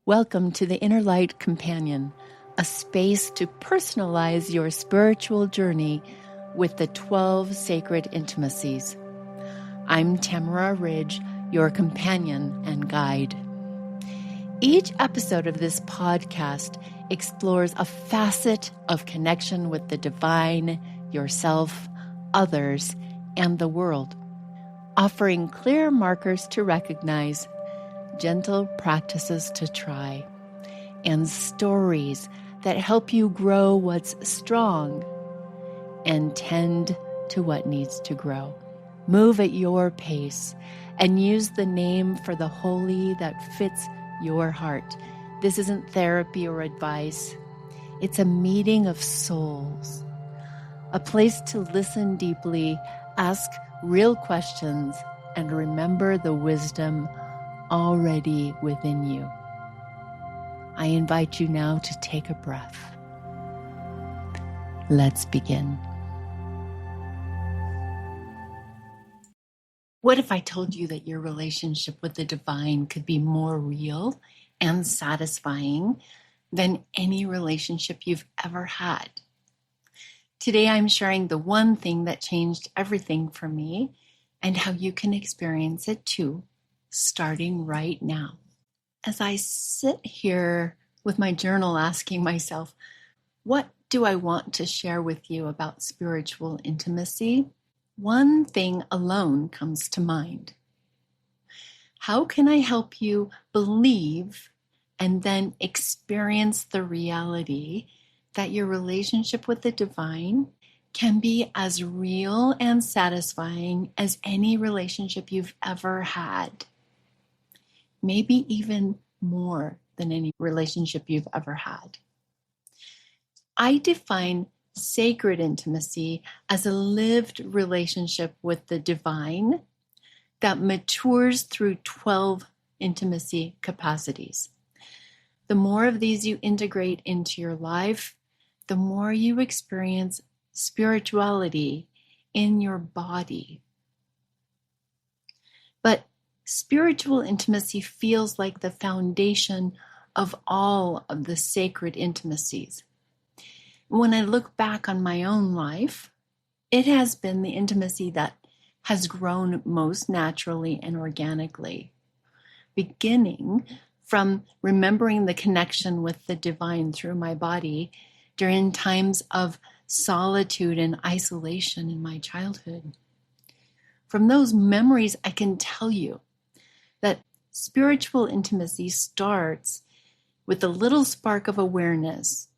Welcome to the Inner Light Companion, a space to personalize your spiritual journey with the 12 sacred intimacies. I'm Tamara Ridge, your companion and guide. Each episode of this podcast explores a facet of connection with the divine, yourself, others, and the world, offering clear markers to recognize, gentle practices to try, and stories that help you grow what's strong and tend to what needs to grow. Move at your pace and use the name for the holy that fits your heart. This isn't therapy or advice. It's a meeting of souls, a place to listen deeply, ask real questions, and remember the wisdom already within you. I invite you now to take a breath. Let's begin. What if I told you that your relationship with the divine could be more real and satisfying than any relationship you've ever had? Today I'm sharing the one thing that changed everything for me and how you can experience it too, starting right now. As I sit here with my journal asking myself, what do I want to share with you about spiritual intimacy? One thing alone comes to mind. How can I help you believe and then experience the reality that your relationship with the divine can be as real and satisfying as any relationship you've ever had? Maybe even more than any relationship you've ever had. I define sacred intimacy as a lived relationship with the divine that matures through 12 intimacy capacities. The more of these you integrate into your life, the more you experience spirituality in your body. But spiritual intimacy feels like the foundation of all of the sacred intimacies. When I look back on my own life, it has been the intimacy that has grown most naturally and organically, beginning from remembering the connection with the divine through my body during times of solitude and isolation in my childhood. From those memories, I can tell you that spiritual intimacy starts with a little spark of awareness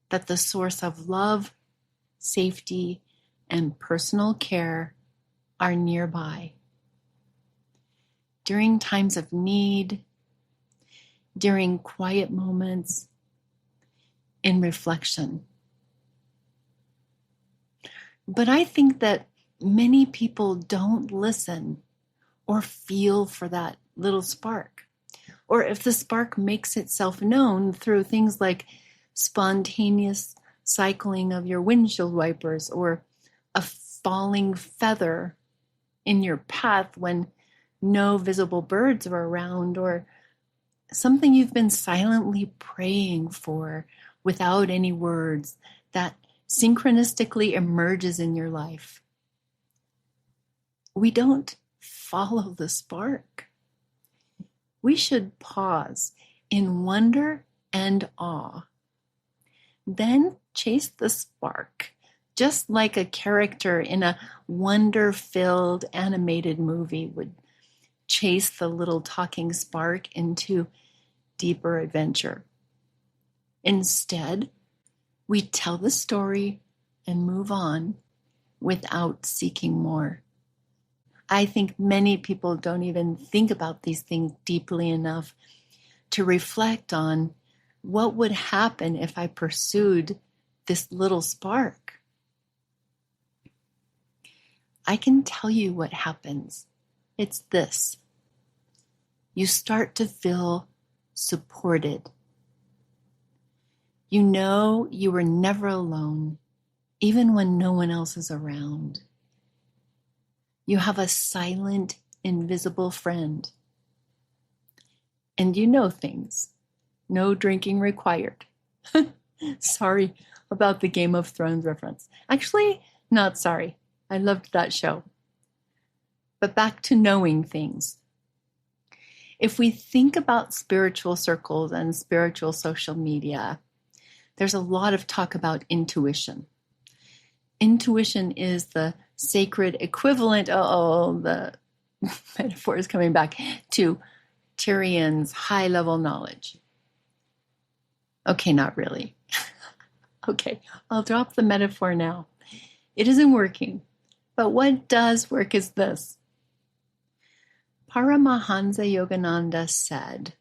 that the source of love, safety, and personal care are nearby. During times of need, during quiet moments, in reflection. But I think that many people don't listen or feel for that little spark. Or if the spark makes itself known through things like spontaneous cycling of your windshield wipers or a falling feather in your path when no visible birds are around, or something you've been silently praying for without any words that synchronistically emerges in your life. We don't follow the spark. We should pause in wonder and awe. Then chase the spark, just like a character in a wonder-filled animated movie would chase the little talking spark into deeper adventure. Instead, we tell the story and move on without seeking more. I think many people don't even think about these things deeply enough to reflect on what would happen if I pursued this little spark. I can tell you what happens. It's this. You start to feel supported. You know you were never alone, even when no one else is around. You have a silent, invisible friend. And you know things. No drinking required. Sorry about the Game of Thrones reference. Actually, not sorry. I loved that show. But back to knowing things. If we think about spiritual circles and spiritual social media, there's a lot of talk about intuition. Intuition is the sacred equivalent, the metaphor is coming back, to Tyrion's high-level knowledge. Okay, not really. Okay, I'll drop the metaphor now. It isn't working, but what does work is this. Paramahansa Yogananda said,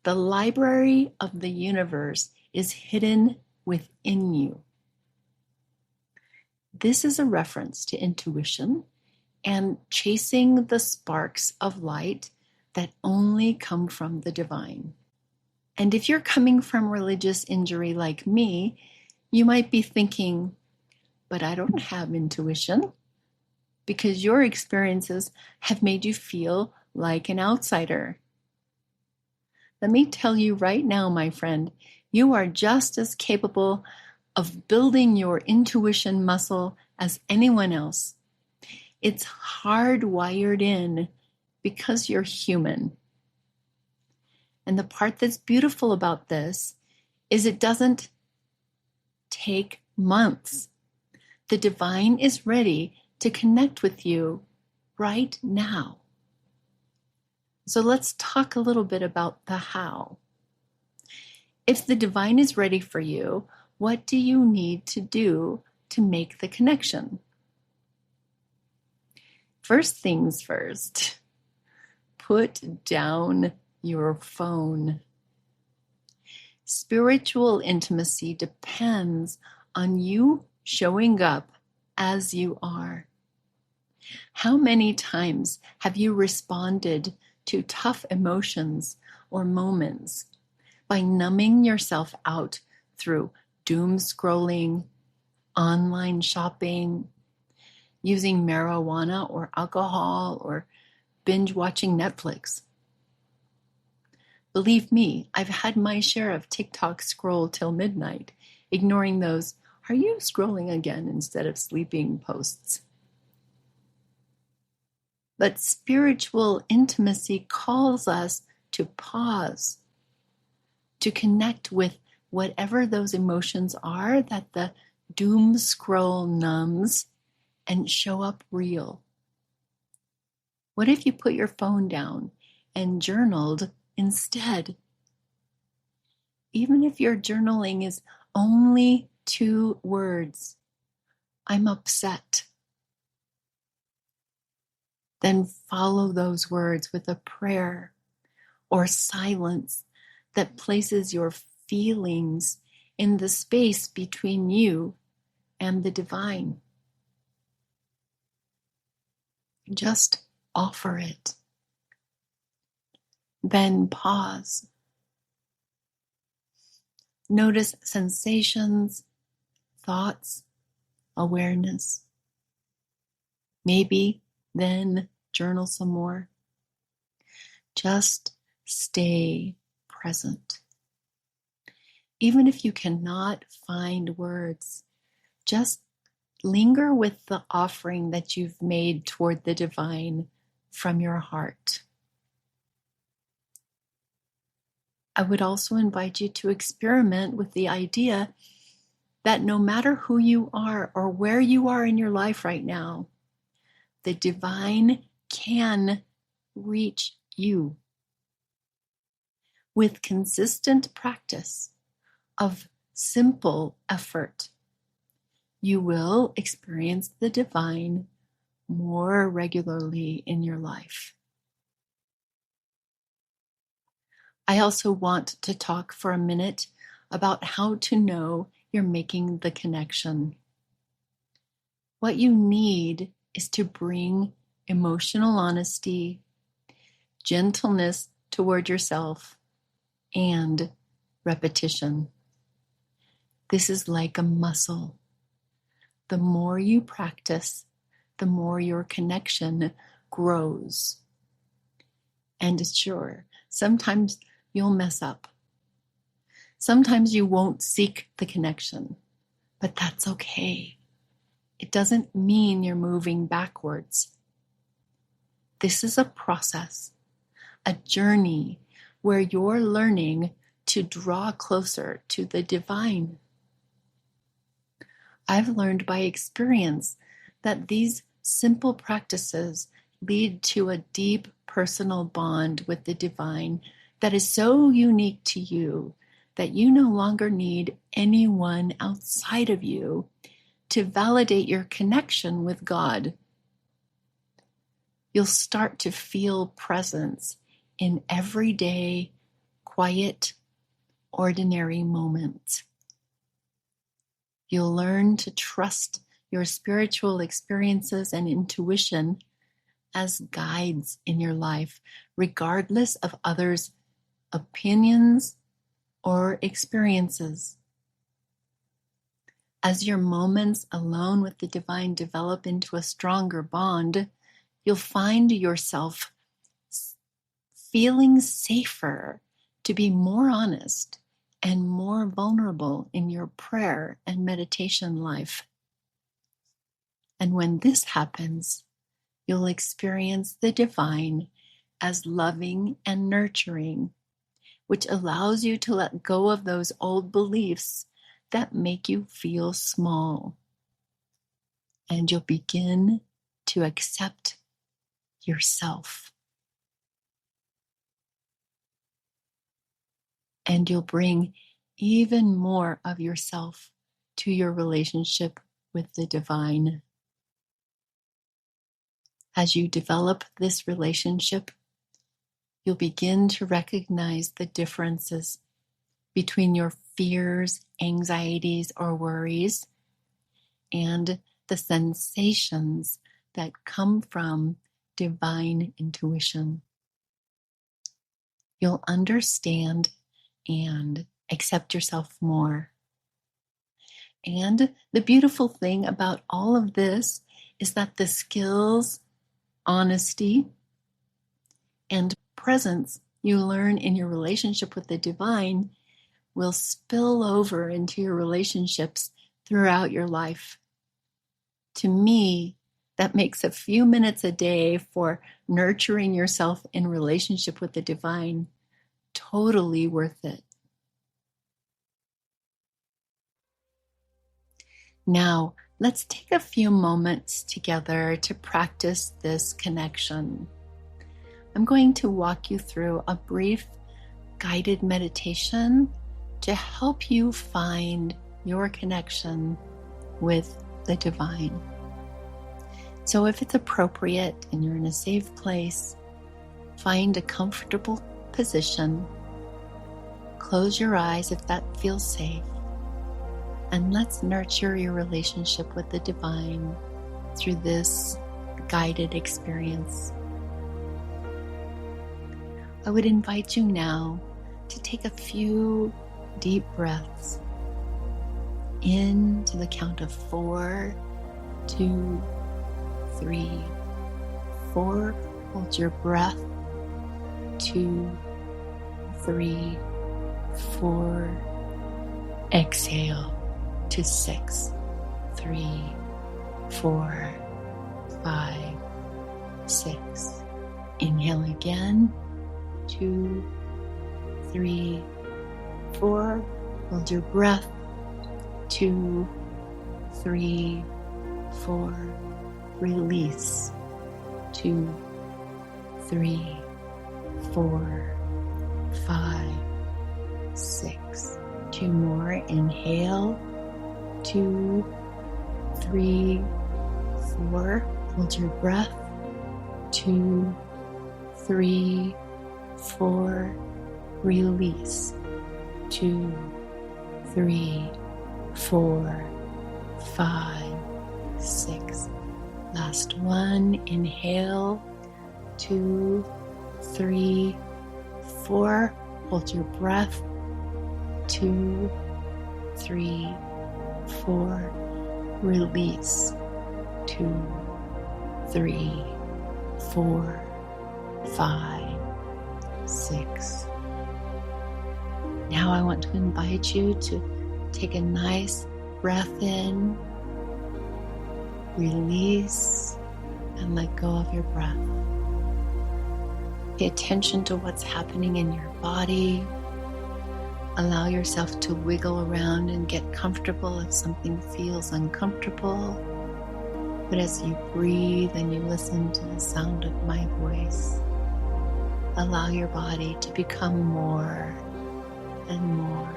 "The library of the universe is hidden within you." This is a reference to intuition and chasing the sparks of light that only come from the divine. And if you're coming from religious injury like me, you might be thinking, but I don't have intuition, because your experiences have made you feel like an outsider. Let me tell you right now, my friend, you are just as capable of building your intuition muscle as anyone else. It's hardwired in because you're human. And the part that's beautiful about this is it doesn't take months. The divine is ready to connect with you right now. So let's talk a little bit about the how. If the divine is ready for you, what do you need to do to make the connection? First things first, put down your phone. Spiritual intimacy depends on you showing up as you are. How many times have you responded to tough emotions or moments by numbing yourself out through doom scrolling, online shopping, using marijuana or alcohol, or binge watching Netflix? Believe me, I've had my share of TikTok scroll till midnight, ignoring those "are you scrolling again" instead of sleeping posts. But spiritual intimacy calls us to pause, to connect with whatever those emotions are that the doom scroll numbs, and show up real. What if you put your phone down and journaled instead? Even if your journaling is only 2 words, "I'm upset," then follow those words with a prayer or silence that places your feelings in the space between you and the divine. Just offer it. Then pause. Notice sensations, thoughts, awareness. Maybe then journal some more. Just stay present. Even if you cannot find words, just linger with the offering that you've made toward the divine from your heart. I would also invite you to experiment with the idea that no matter who you are or where you are in your life right now, the divine can reach you. With consistent practice of simple effort, you will experience the divine more regularly in your life. I also want to talk for a minute about how to know you're making the connection. What you need is to bring emotional honesty, gentleness toward yourself, and repetition. This is like a muscle. The more you practice, the more your connection grows. And sure, sometimes you'll mess up. Sometimes you won't seek the connection, but that's okay. It doesn't mean you're moving backwards. This is a process, a journey where you're learning to draw closer to the divine. I've learned by experience that these simple practices lead to a deep personal bond with the divine that is so unique to you that you no longer need anyone outside of you to validate your connection with God. You'll start to feel presence in everyday, quiet, ordinary moments. You'll learn to trust your spiritual experiences and intuition as guides in your life, regardless of others' opinions or experiences. As your moments alone with the divine develop into a stronger bond, you'll find yourself feeling safer to be more honest and more vulnerable in your prayer and meditation life. And when this happens, you'll experience the divine as loving and nurturing, which allows you to let go of those old beliefs that make you feel small. And you'll begin to accept yourself. And you'll bring even more of yourself to your relationship with the divine. As you develop this relationship, you'll begin to recognize the differences between your fears, anxieties, or worries, and the sensations that come from divine intuition. You'll understand and accept yourself more. And the beautiful thing about all of this is that the skills, honesty, and presence you learn in your relationship with the divine will spill over into your relationships throughout your life. To me, that makes a few minutes a day for nurturing yourself in relationship with the divine totally worth it. Now, let's take a few moments together to practice this connection. I'm going to walk you through a brief guided meditation to help you find your connection with the divine. So if it's appropriate and you're in a safe place, find a comfortable position. Close your eyes if that feels safe. And let's nurture your relationship with the divine through this guided experience. I would invite you now to take a few deep breaths in to the count of 4, 2, 3, 4. Hold your breath. 2, 3, 4. Exhale to 6, 3, 4, 5, 6. Inhale again. 2, 3, 4. Hold your breath. 2, 3, 4. Release. 2, 3, 4, 5, 6. 2 more. Inhale. 2, 3, 4. Hold your breath. 2, 3, 4. Release. 2, 3, 4, 5, 6. Last one. Inhale. 2, 3, 4. Hold your breath. 2, 3, 4. Release. 2, 3, 4, 5, 6. Now I want to invite you to take a nice breath in, release, and let go of your breath. Pay attention to what's happening in your body. Allow yourself to wiggle around and get comfortable if something feels uncomfortable. But as you breathe and you listen to the sound of my voice, allow your body to become more and more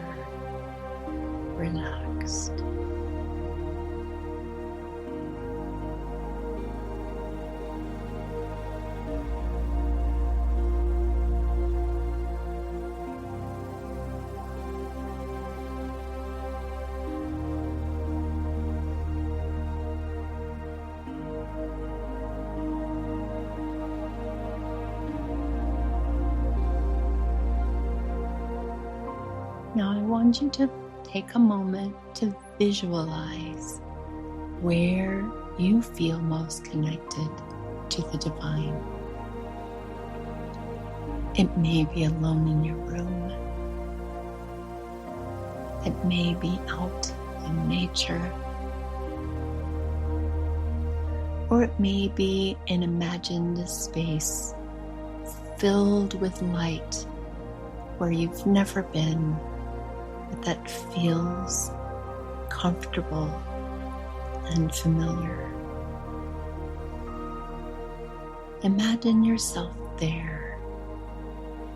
relaxed. Now I want you to take a moment to visualize where you feel most connected to the divine. It may be alone in your room. It may be out in nature. Or it may be an imagined space filled with light where you've never been, but that feels comfortable and familiar. Imagine yourself there,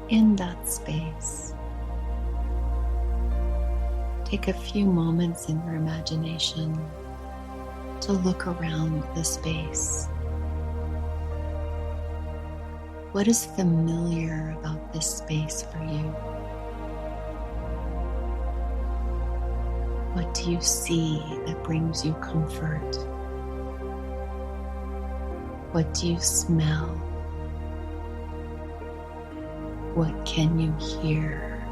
in that space. Take a few moments in your imagination to look around the space. What is familiar about this space for you? What do you see that brings you comfort? What do you smell? What can you hear?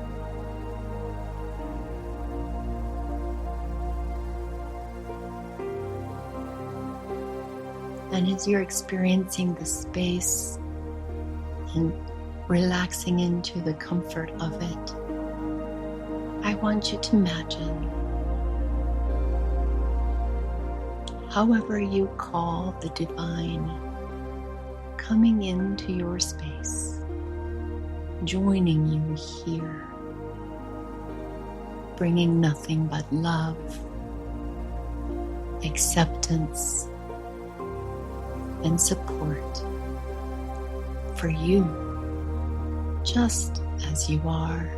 And as you're experiencing the space and relaxing into the comfort of it, I want you to imagine however you call the divine coming into your space, joining you here, bringing nothing but love, acceptance, and support for you, just as you are,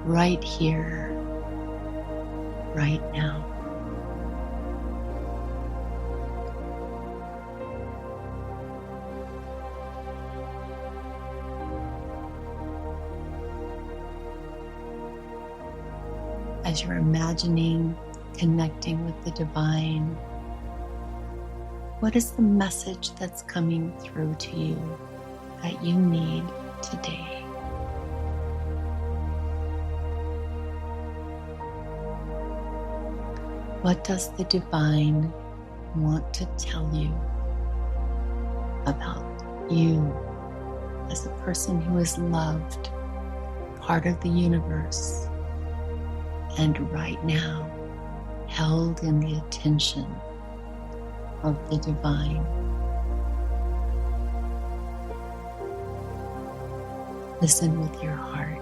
right here, right now. As you're imagining connecting with the divine, what is the message that's coming through to you that you need today? What does the divine want to tell you about you as a person who is loved, part of the universe, and right now held in the attention of the divine? Listen with your heart.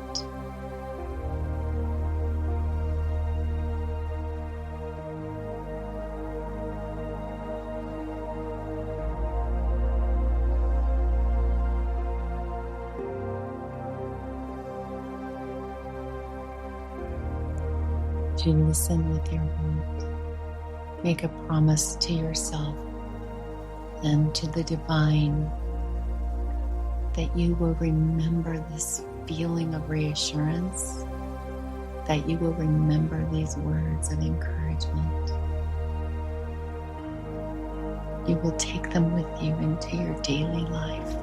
As you listen with your heart, make a promise to yourself and to the divine that you will remember this feeling of reassurance, that you will remember these words of encouragement. You will take them with you into your daily life.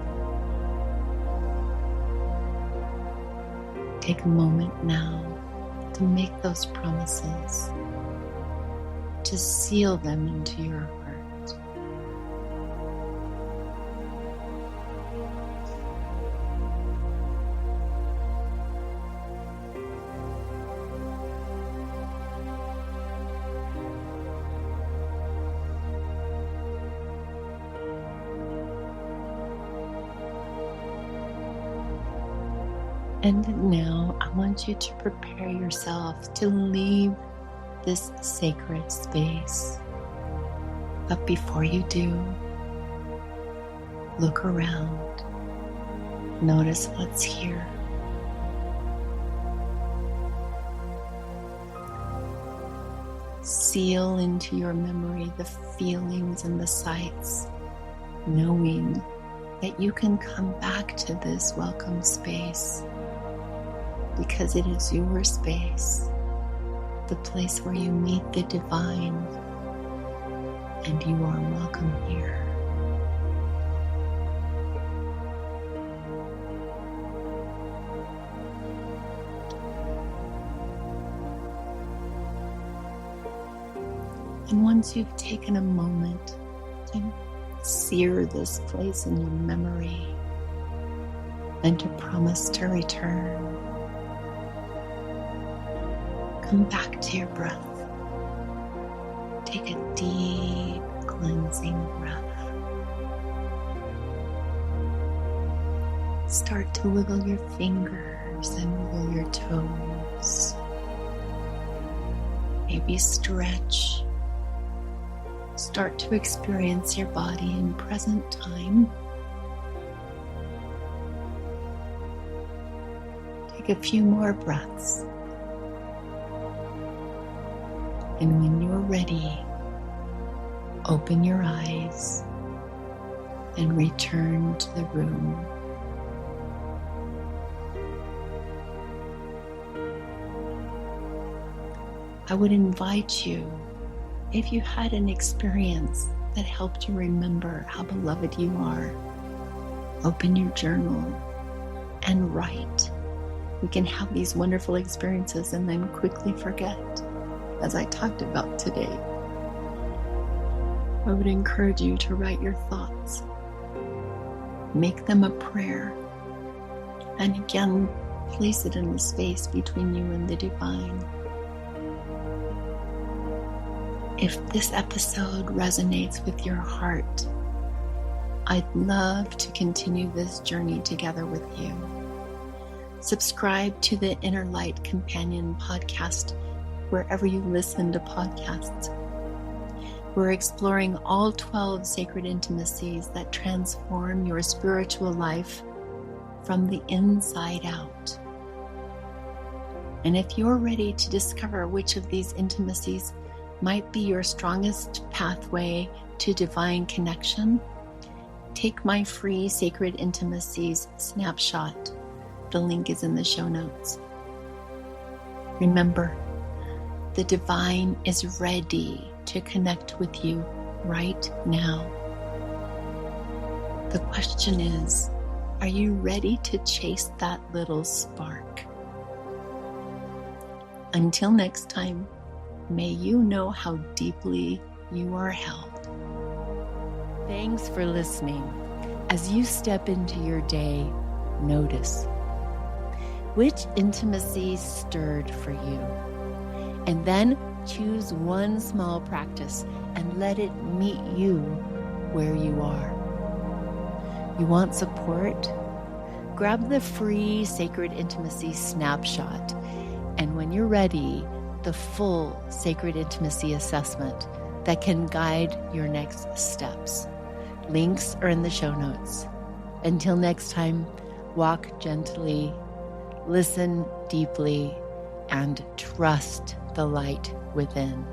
Take a moment now to make those promises, to seal them into your heart. And now I want you to prepare yourself to leave this sacred space. But before you do, look around. Notice what's here. Seal into your memory the feelings and the sights, knowing that you can come back to this welcome space because it is your space, the place where you meet the divine, and you are welcome here. And once you've taken a moment to sear this place in your memory and to promise to return, come back to your breath. Take a deep cleansing breath. Start to wiggle your fingers and wiggle your toes. Maybe stretch. Start to experience your body in present time. Take a few more breaths. And when you're ready, open your eyes and return to the room. I would invite you, if you had an experience that helped you remember how beloved you are, open your journal and write. We can have these wonderful experiences and then quickly forget, as I talked about today. I would encourage you to write your thoughts. Make them a prayer. And again, place it in the space between you and the divine. If this episode resonates with your heart, I'd love to continue this journey together with you. Subscribe to the Inner Light Companion podcast wherever you listen to podcasts. We're exploring all 12 sacred intimacies that transform your spiritual life from the inside out. And if you're ready to discover which of these intimacies might be your strongest pathway to divine connection, take my free Sacred Intimacies snapshot. The link is in the show notes. Remember, the divine is ready to connect with you right now. The question is, are you ready to chase that little spark? Until next time, may you know how deeply you are held. Thanks for listening. As you step into your day, notice which intimacies stirred for you. And then choose one small practice and let it meet you where you are. You want support? Grab the free Sacred Intimacy snapshot, and when you're ready, the full Sacred Intimacy assessment that can guide your next steps. Links are in the show notes. Until next time, walk gently, listen deeply, and trust the light within.